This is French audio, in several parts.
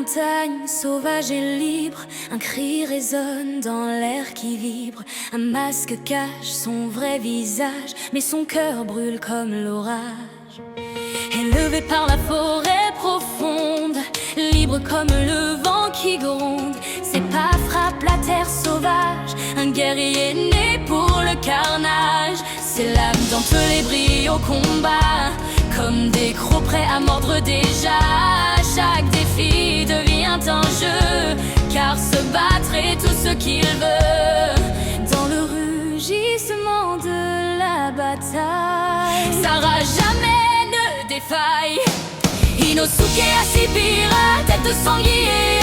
montagne, sauvage et libre, un cri résonne dans l'air qui vibre. Un masque cache son vrai visage, mais son cœur brûle comme l'orage. Élevé par la forêt profonde, libre comme le vent qui gronde, ses pas frappent la terre sauvage. Un guerrier né pour le carnage, ses lames dentelent et brillent au combat, comme des crocs prêts à mordre déjà. Chaque défi devient un jeu, car se battre est tout ce qu'il veut. Dans le rugissement de la bataille, sa rage jamais ne défaille. Inosuke Ashibira, tête de sanglier,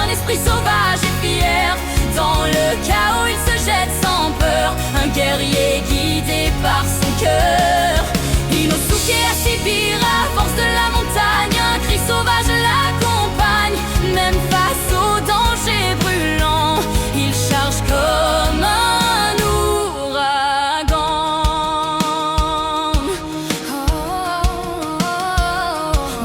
un esprit sauvage et fier. Dans le chaos il se jette sans peur, un guerrier guidé par son cœur. Inosuke Ashibira, force de la montagne, un cri sauvage l'accompagne. Même face au danger brûlant, il charge comme un ouragan.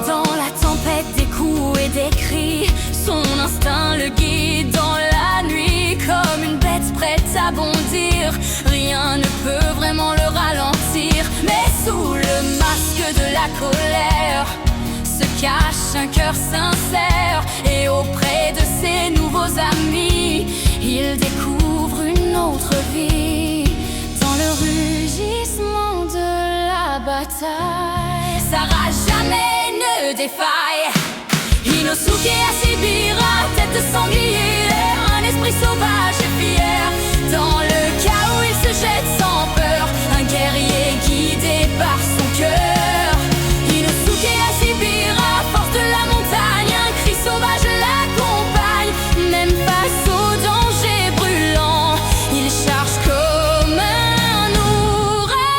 Dans la tempête des coups et des cris, son instinct le guide dans la nuit. Comme une bête prête à bondir, rien ne peut vraiment le ralentir. Mais sous le masque de la colère se cache un cœur sincère, et auprès de ses nouveaux amis, il découvre une autre vie. Dans le rugissement de la bataille, sa rage jamais ne défaille. Inosuke Ashibira, tête de sanglier, un esprit sauvage et fier. Dans le chaos il se jette sans peur, un guerrier guidé par son cœur. Inosuke Ashibira, force de la montagne, un cri sauvage l'accompagne. Même face au danger brûlant, il charge comme un ouragan.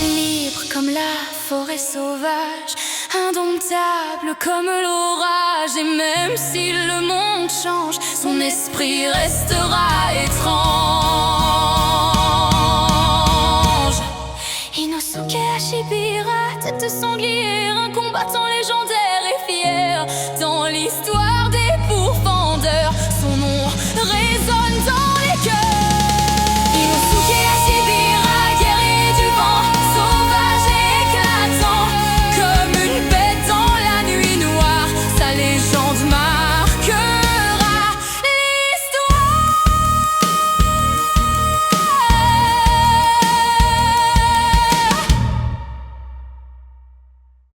Libre comme la forêt sauvage, indomptable comme l'orage. Et même si le monde change, son esprit restera étrange. Inosuke Ashibira, tête de sanglier, un combattant légendaire et fier. Dans l'histoire